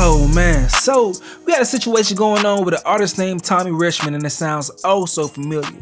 Oh man, so we had a situation going on with an artist named Tommy Richman, and it sounds oh so familiar.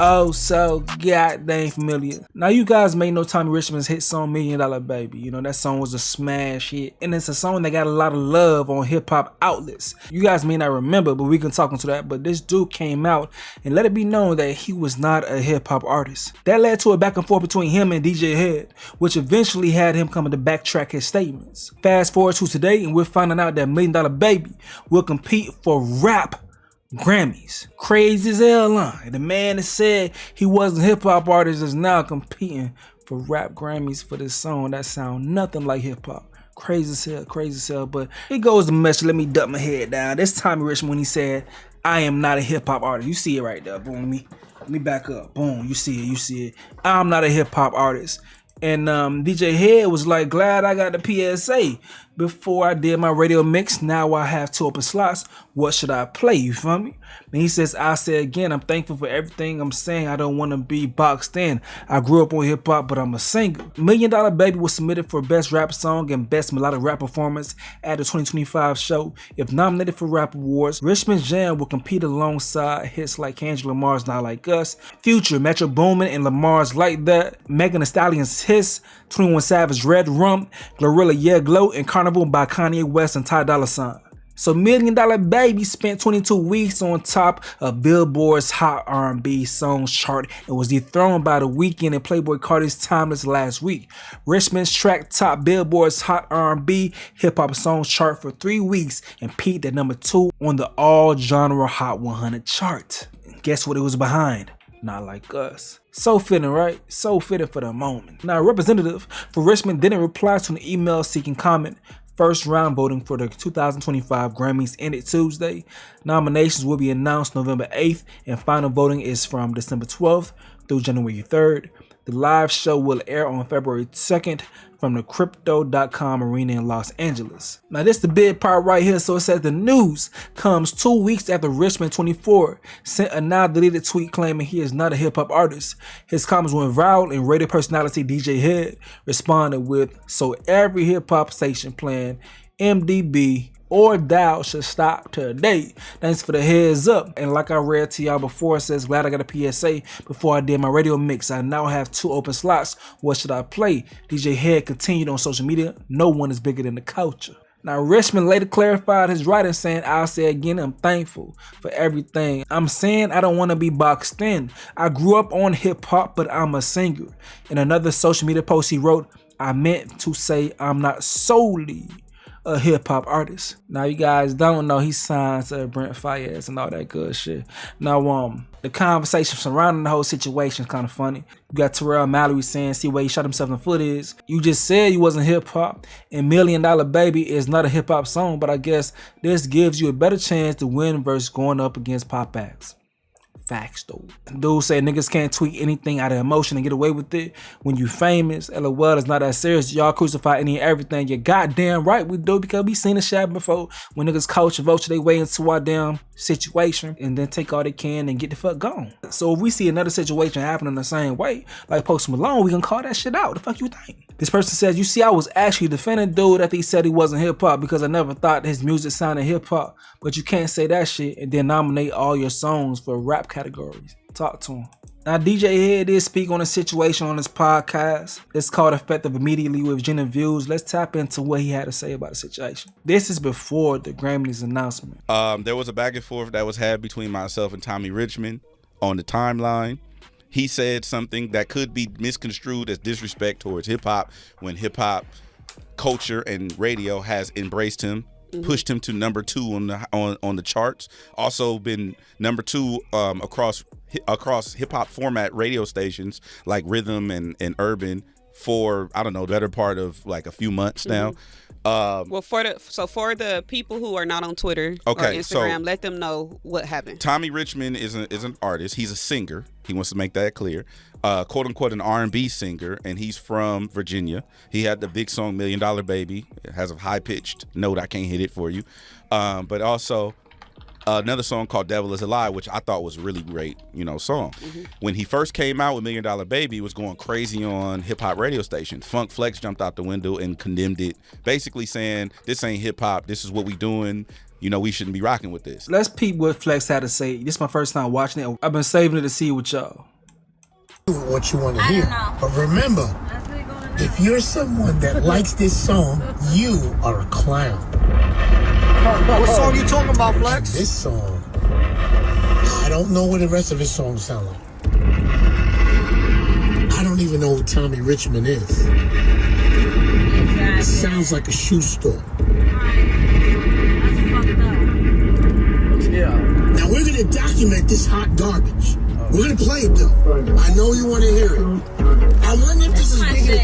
Oh so goddamn familiar. Now you guys may know Tommy Richman's hit song $1 Million Baby. You know, that song was a smash hit, and it's a song that got a lot of love on hip hop outlets. You guys may not remember, but we can talk into that. But this dude came out and let it be known that he was not a hip hop artist. That led to a back and forth between him and DJ Head, which eventually had him coming to backtrack his statements. Fast forward to today, and we're finding out that $1 Million Baby will compete for rap Grammys. Crazy as hell, huh? The man that said he wasn't a hip hop artist is now competing for rap Grammys for this song that sound nothing like hip hop. Crazy as hell, but it goes the message. Let me duck my head down. This Tommy Richman when he said, I am not a hip hop artist. You see it right there. Boom, let me back up. Boom, you see it. I'm not a hip hop artist. And DJ Head was like, glad I got the PSA before I did my radio mix. Now I have 2 open slots. What should I play? You feel me? And he says, I say again, I'm thankful for everything I'm saying. I don't want to be boxed in. I grew up on hip hop, but I'm a singer. $1 Million Baby was submitted for Best Rap Song and Best Melodic Rap Performance at the 2025 show. If nominated for Rap Awards, Richman's Jam will compete alongside hits like Kendrick Lamar's Not Like Us, Future, Metro Boomin, and Lamar's Like That, Megan Thee Stallion's Hiss, 21 Savage Red Rum, Glorilla Yeah Glow, and Carnival by Kanye West and Ty Dolla $ign. So $1 Million Baby spent 22 weeks on top of Billboard's Hot R&B Songs chart and was dethroned by The Weeknd and Playboi Carti's Timeless last week. Richman's track topped Billboard's Hot R&B Hip Hop Songs chart for 3 weeks and peaked at number 2 on the All Genre Hot 100 chart. And guess what it was behind? Not Like Us. So fitting, right? So fitting for the moment. Now, a representative for Richman didn't reply to an email seeking comment. First round voting for the 2025 Grammys ended Tuesday. Nominations will be announced November 8th, and final voting is from December 12th through January 3rd. The live show will air on February 2nd from the Crypto.com arena in Los Angeles. Now this is the big part right here. So it says the news comes 2 weeks after Richman 24 sent a now deleted tweet claiming he is not a hip hop artist. His comments went viral and radio personality DJ Head responded with, so every hip hop station playing MDB or Thou should stop today. Thanks for the heads up. And like I read to y'all before, it says, glad I got a PSA before I did my radio mix. I now have 2 open slots. What should I play? DJ Head continued on social media. No one is bigger than the culture. Now, Richman later clarified his writing, saying, I'll say again, I'm thankful for everything. I'm saying I don't want to be boxed in. I grew up on hip hop, but I'm a singer. In another social media post, he wrote, I meant to say I'm not solely a hip hop artist. Now you guys don't know he signed to Brent Fayez and all that good shit. Now the conversation surrounding the whole situation is kind of funny. You got Terrell Mallory saying, see where he shot himself in the foot is. You just said you wasn't hip hop, and $1 Million Baby is not a hip hop song, but I guess this gives you a better chance to win versus going up against pop acts. Facts though. Dude said niggas can't tweet anything out of emotion and get away with it. When you famous, LOL, it's not that serious. Y'all crucify any and everything. You're goddamn right we do, because we seen the shit before when niggas coach and vote their way into our damn situation and then take all they can and get the fuck gone. So if we see another situation happening the same way, like Post Malone, we can call that shit out. The fuck you think? This person says, you see, I was actually defending dude after he said he wasn't hip hop because I never thought his music sounded hip hop. But you can't say that shit and then nominate all your songs for rap categories. Talk to him. Now, DJ Head did speak on a situation on his podcast. It's called Effective Immediately with Jenna Views. Let's tap into what he had to say about the situation. This is before the Grammys announcement. There was a back and forth that was had between myself and Tommy Richman on the timeline. He said something that could be misconstrued as disrespect towards hip hop when hip hop culture and radio has embraced him, pushed him to number 2 on the charts. Also been number 2 across hip hop format radio stations like Rhythm and Urban for, I don't know, the better part of like a few months now. Well, for the people who are not on Twitter or Instagram, let them know what happened. Tommy Richman is an artist. He's a singer. He wants to make that clear. Quote unquote an R&B singer, and he's from Virginia. He had the big song $1 Million Baby. It has a high pitched note. I can't hit it for you. But also another song called Devil Is a Lie, which I thought was a really great, song. When he first came out with $1 Million Baby, it was going crazy on hip-hop radio stations. Funk Flex jumped out the window and condemned it, basically saying, this ain't hip-hop, this is what we doing. We shouldn't be rocking with this. Let's peep what Flex had to say. This is my first time watching it. I've been saving it to see it with y'all. What you want to hear. But remember, if you're someone that likes this song, you are a clown. What song you talking about, Flex? This song, I don't know what the rest of his songs sound like. I don't even know who Tommy Richman is. It sounds like a shoe store. Yeah. Now we're gonna document this hot garbage. We're gonna play it though. I know you want to hear it. I wonder if this is big in the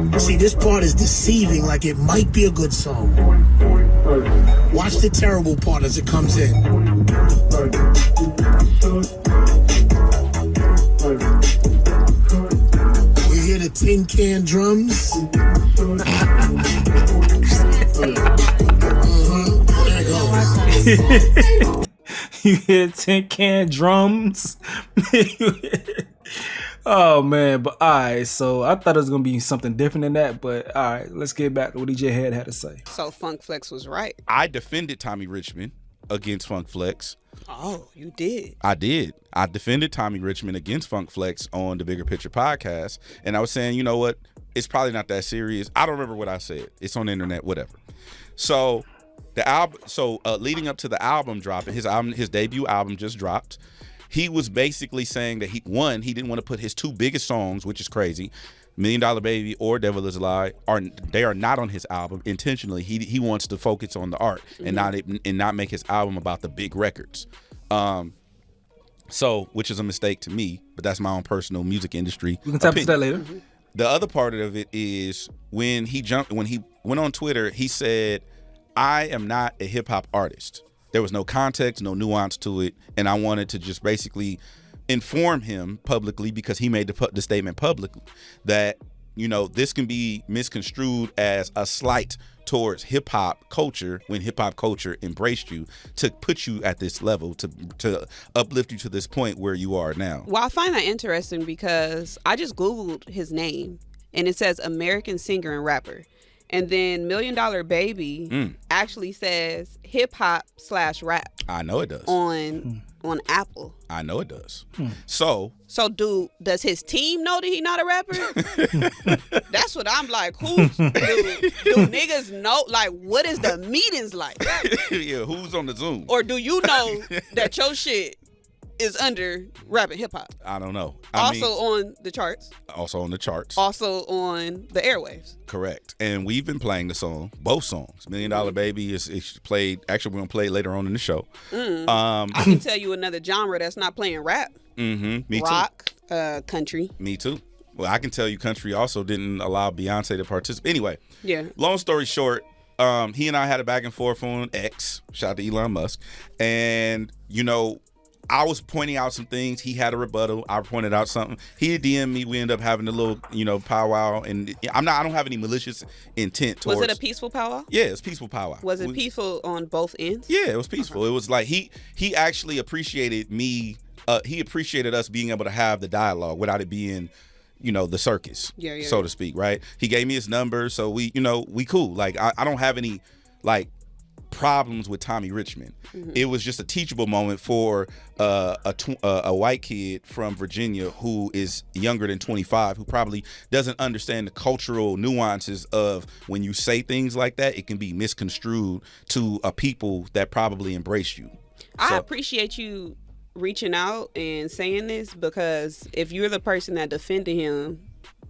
club. See, this part is deceiving, like it might be a good song. Watch the terrible part as it comes in. You hear the tin can drums? There it goes. You hear tin can drums? Oh man, but alright, so I thought it was gonna be something different than that, but alright, let's get back to what DJ Head had to say. So Funk Flex was right. I defended Tommy Richman against Funk Flex. Oh, you did? I did. I defended Tommy Richman against Funk Flex on the Bigger Picture podcast, and I was saying, you know what? It's probably not that serious. I don't remember what I said. It's on the internet, whatever. So the album, leading up to the album dropping, his debut album just dropped. He was basically saying that he didn't want to put his two biggest songs, which is crazy, $1 Million Baby or Devil Is a Lie, they are not on his album intentionally. He wants to focus on the art and not make his album about the big records. Which is a mistake to me, but that's my own personal music industry. We can tap into that later. The other part of it is when he went on Twitter, he said, I am not a hip hop artist. There was no context, no nuance to it, and I wanted to just basically inform him publicly, because he made the statement publicly, that this can be misconstrued as a slight towards hip hop culture when hip hop culture embraced you to put you at this level, to uplift you to this point where you are now. Well, I find that interesting because I just Googled his name and it says American singer and rapper. And then $1 Million Baby actually says hip hop / rap. I know it does. On Apple. I know it does. So does his team know that he not a rapper? That's what I'm like. Do niggas know? Like, what is the meetings like? Yeah, who's on the Zoom? Or do you know that your shit is under rap and hip hop? I don't know. On the charts. Also on the charts. Also on the airwaves. Correct. And we've been playing the song, both songs. $1 Million Baby is played. Actually, we're gonna play it later on in the show. I can tell you another genre that's not playing rap. Me Rock, too. Country. Me too. Well, I can tell you country also didn't allow Beyonce to participate. Anyway. Yeah. Long story short, he and I had a back and forth on X. Shout out to Elon Musk. And I was pointing out some things. He had a rebuttal. I pointed out something. He DM'd me. We ended up having a little, powwow. And I don't have any malicious intent towards. Was it a peaceful powwow? Yeah, it's peaceful powwow. Was it peaceful on both ends? Yeah, it was peaceful. It was like he actually appreciated me. He appreciated us being able to have the dialogue without it being, the circus, so to speak, right? He gave me his number, so we cool. Like I don't have any problems with Tommy Richman. It was just a teachable moment for a white kid from Virginia who is younger than 25, who probably doesn't understand the cultural nuances of when you say things like that, it can be misconstrued to a people that probably embrace you. I appreciate you reaching out and saying this, because if you're the person that defended him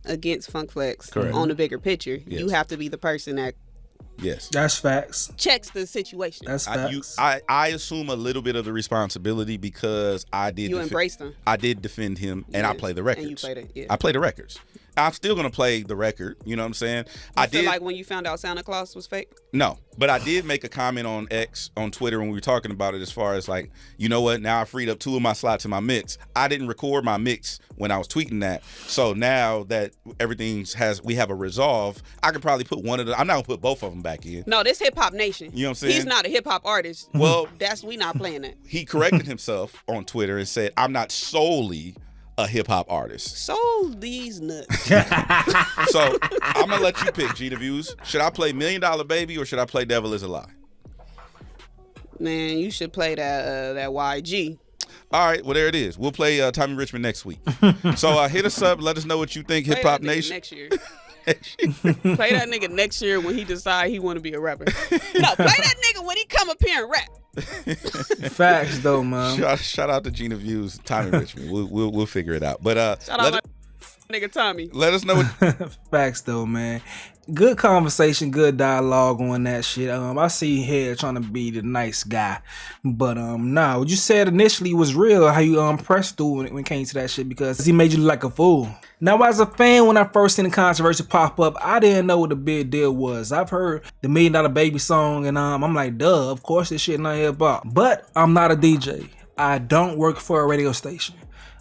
against Funk Flex on the Bigger Picture, you have to be the person that that's facts. Checks the situation. That's facts. I assume a little bit of the responsibility because I did. You embraced him. I did defend him, and I play the records. And you played it. Yeah. I play the records, I'm still gonna play the record. You know what I'm saying? I feel like when you found out Santa Claus was fake? No, but I did make a comment on X, on Twitter, when we were talking about it, as far as like, you know what, now I freed up 2 of my slots in my mix. I didn't record my mix when I was tweeting that. So now that we have a resolve, I could probably put one of the, I'm not gonna put both of them back in. No, this Hip Hop Nation. You know what I'm saying? He's not a hip hop artist. Well, we not playing that. He corrected himself on Twitter and said, I'm not solely a hip hop artist. Sold these nuts. So I'm gonna let you pick, G the Views. Should I play $1 Million Baby or should I play Devil Is a Lie? Man, you should play that YG. All right, well there it is. We'll play Tommy Richman next week. So hit us up. Let us know what you think. Hip Hop Nation next year. Play that nigga next year when he decide he want to be a rapper. No, play that nigga when he come up here and rap. Facts though, man. Shout out to Gina Views, Tommy Richman. We'll figure it out. But shout out nigga Tommy. Let us know what Facts though, man. Good conversation, good dialogue on that shit. I see Head trying to be the nice guy, but nah, what you said initially was real. How you pressed through when it came to that shit, because he made you look like a fool. Now, as a fan, when I first seen the controversy pop up, I didn't know what the big deal was. I've heard the $1 Million Baby song, and I'm like, duh, of course this shit not hip hop. But I'm not a DJ. I don't work for a radio station.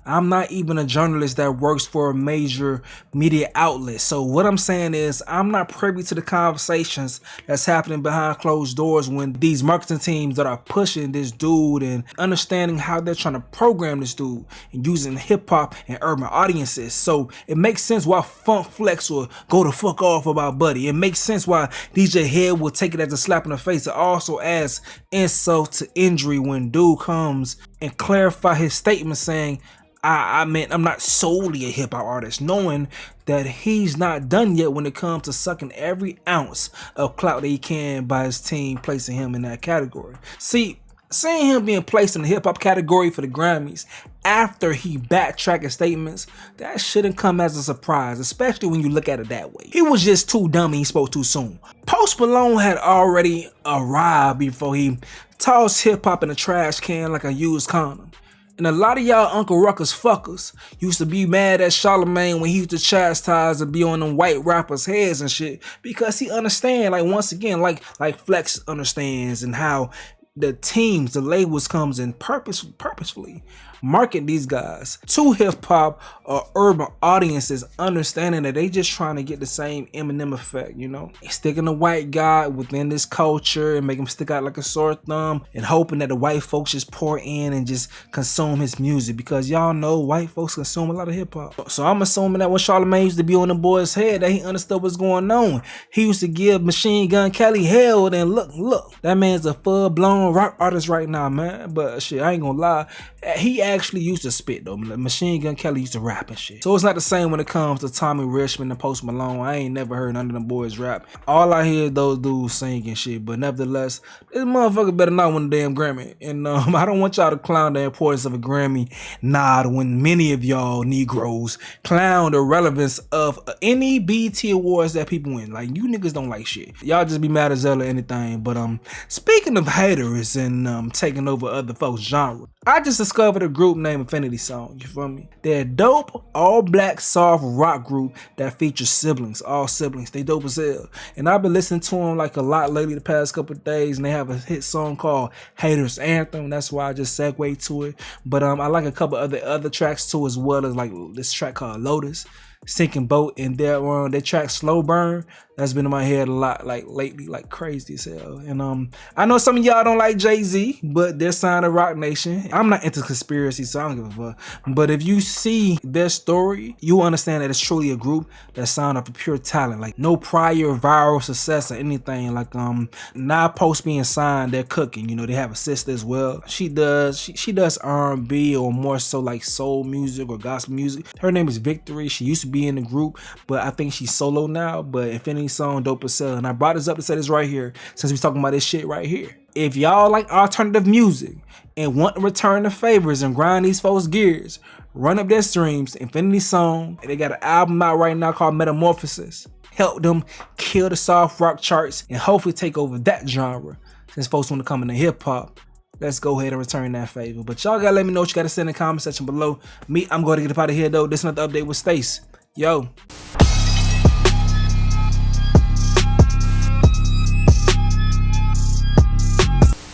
I'm not even a journalist that works for a major media outlet. So what I'm saying is I'm not privy to the conversations that's happening behind closed doors when these marketing teams that are pushing this dude and understanding how they're trying to program this dude and using hip hop and urban audiences. So it makes sense why Funk Flex will go the fuck off about Buddy. It makes sense why DJ Head will take it as a slap in the face. It also adds insult to injury when dude comes and clarify his statement saying, I meant I'm not solely a hip hop artist, knowing that he's not done yet when it comes to sucking every ounce of clout that he can by his team placing him in that category. See, seeing him being placed in the hip hop category for the Grammys after he backtracked his statements, that shouldn't come as a surprise, especially when you look at it that way. He was just too dumb and he spoke too soon. Post Malone had already arrived before he tossed hip hop in a trash can like a used condom. And a lot of y'all Uncle Ruckus fuckers used to be mad at Charlamagne when he used to chastise and be on them white rappers' heads and shit, because he understand, like, once again, like Flex understands, and how the teams, the labels comes in purposefully market these guys to hip hop or urban audiences, understanding that they just trying to get the same Eminem effect, you know, sticking a white guy within this culture and make him stick out like a sore thumb, and hoping that the white folks just pour in and just consume his music, because y'all know white folks consume a lot of hip hop. So I'm assuming that when Charlamagne used to be on the boy's head, that he understood what's going on. He used to give Machine Gun Kelly hell, and look, that man's a full-blown rock artist right now, man. But shit, I ain't gonna lie, he actually used to spit though. Machine Gun Kelly used to rap and shit. So it's not the same when it comes to Tommy Richman and Post Malone. I ain't never heard none of them boys rap. All I hear is those dudes sing and shit. But nevertheless, this motherfucker better not win a damn Grammy. And I don't want y'all to clown the importance of a Grammy nod when many of y'all Negroes clown the relevance of any BET awards that people win. Like, you niggas don't like shit. Y'all just be mad as hell or anything. But speaking of haters and taking over other folks' genre, I just discovered a group named Infinity Song. You feel me? They're a dope, all-black, soft rock group that features siblings, all siblings. They dope as hell. And I've been listening to them like a lot lately the past couple of days, and they have a hit song called Haters Anthem. That's why I just segued to it. But I like a couple other tracks too, as well as like this track called Lotus, Sinking Boat, and their track Slow Burn. That's been in my head a lot, like lately, like crazy as hell. And I know some of y'all don't like Jay-Z, but they're signed to Rock Nation. I'm not into conspiracy, so I don't give a fuck. But if you see their story, you understand that it's truly a group that's signed up for pure talent. Like, no prior viral success or anything. Like not post being signed, they're cooking. You know, they have a sister as well. She does R&B, or more so like soul music or gospel music. Her name is Victory. She used to be in the group, but I think she's solo now. But Infinity Song, dope as hell. And I brought this up to say this right here, since we talking about this shit right here. If y'all like alternative music and want to return the favors and grind these folks' gears, run up their streams. Infinity Song, and they got an album out right now called Metamorphosis. Help them kill the soft rock charts and hopefully take over that genre, since folks want to come into hip hop. Let's go ahead and return that favor. But y'all gotta let me know what you gotta say in the comment section below. Me, I'm going to get up out of here though. This is another update with Stace. Yo.